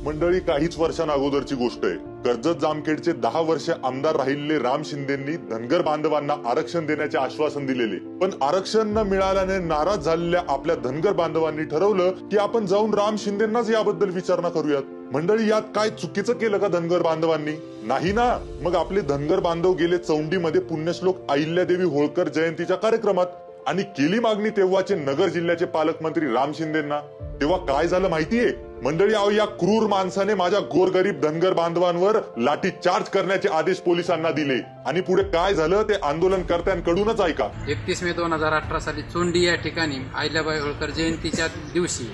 मंडळी, काहीच वर्षांअगोदरची गोष्ट आहे. कर्जत जामखेडचे 10 वर्ष आमदार राहिलेले राम शिंदेंनी धनगर बांधवांना आरक्षण देण्याचे आश्वासन दिलेले. पण आरक्षण न मिळाल्याने नाराज झालेल्या आपल्या धनगर बांधवांनी ठरवलं की आपण जाऊन राम शिंदेंनाच याबद्दल विचारणा करूयात. मंडळी, यात काय चुकीचं केलं का धनगर बांधवांनी? नाही ना. मग आपले धनगर बांधव गेले चौंडीमध्ये पुण्यश्लोक अहिल्यादेवी होळकर जयंतीच्या कार्यक्रमात आणि केली मागणी तेव्हाचे नगर जिल्ह्याचे पालकमंत्री राम शिंदेंना. तेव्हा काय झालं माहितीये मंडळी? या क्रूर माणसाने माझ्या गोरगरीब धनगर बांधवांवर लाठी चार्ज करण्याचे आदेश पोलिसांना दिले. आणि पुढे काय झालं ते आंदोलनकर्त्यांकडूनच ऐका. 31 मे 2018 साली चोंडी या ठिकाणी अहिल्याबाई होळकर जयंतीच्या दिवशी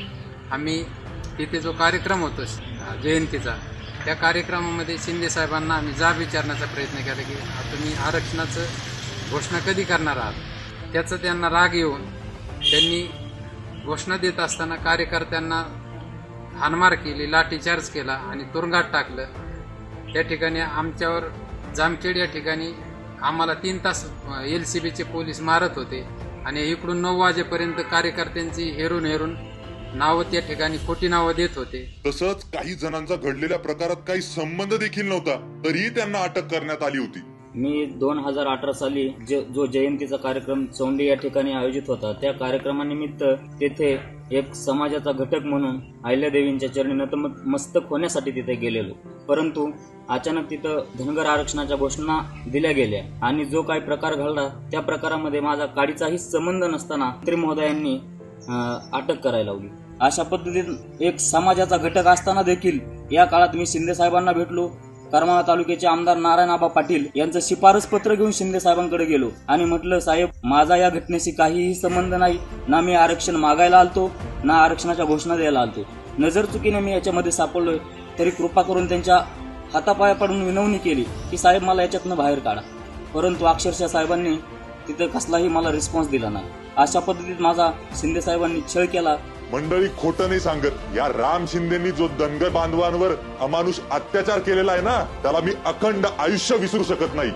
आम्ही तिथे जो कार्यक्रम होतो जयंतीचा, त्या कार्यक्रमामध्ये शिंदे साहेबांना आम्ही जाब विचारण्याचा प्रयत्न केला की तुम्ही आरक्षणाचं घोषणा कधी करणार आहात. त्याचा त्यांना राग येऊन त्यांनी घोषणा देत असताना कार्यकर्त्यांना हाणमार केली, लाठीचार्ज केला आणि तुरुंगात टाकलं. त्या ठिकाणी आमच्यावर जामखेड या ठिकाणी आम्हाला 3 तास LCBचे पोलीस मारत होते आणि इकडून 9 वाजेपर्यंत कार्यकर्त्यांची हेरून नावं त्या ठिकाणी खोटी नावं देत होते. तसंच काही जणांचा घडलेल्या प्रकारात काही संबंध देखील नव्हता, तरीही त्यांना अटक करण्यात आली होती. मी 2018 साली जो जयंतीचा कार्यक्रम चौंडी या ठिकाणी आयोजित होता, त्या कार्यक्रमानिमित्त तेथे एक समाजाचा घटक म्हणून अहिल्यादेवींच्या चरणी नतमस्तक होण्यासाठी तिथे गेलेलो. परंतु अचानक तिथं धनगर आरक्षणाच्या घोषणा दिल्या गेल्या आणि जो काही प्रकार घडला त्या प्रकारामध्ये माझा काडीचाही संबंध नसताना मंत्री महोदयांनी अटक करायला लावली. अशा पद्धतीत एक समाजाचा घटक असताना देखील या काळात मी शिंदे साहेबांना भेटलो. करमाळा तालुक्याचे आमदार नारायणआबा पाटील यांचं शिफारस पत्र घेऊन शिंदे साहेबांकडे गेलो आणि म्हटलं, साहेब, माझा या घटनेशी काहीही संबंध नाही. ना मी आरक्षण मागायला आलतो, ना आरक्षणाच्या घोषणा द्यायला आलतो. नजर चुकीने मी याच्यामध्ये सापडलोय, तरी कृपा करून त्यांच्या हातापाया पडून विनवणी केली की साहेब मला याच्यातनं बाहेर काढा. परंतु अक्षरशः साहेबांनी तिथं कसलाही मला रिस्पॉन्स दिला नाही. अशा पद्धतीत माझा शिंदे साहेबांनी छळ केला. मंडळी, खोटं नाही सांगत. या राम शिंदेंनी जो धनगर बांधवांवर अमानुष अत्याचार केलेला आहे ना, त्याला मी अखंड आयुष्य विसरू शकत नाही.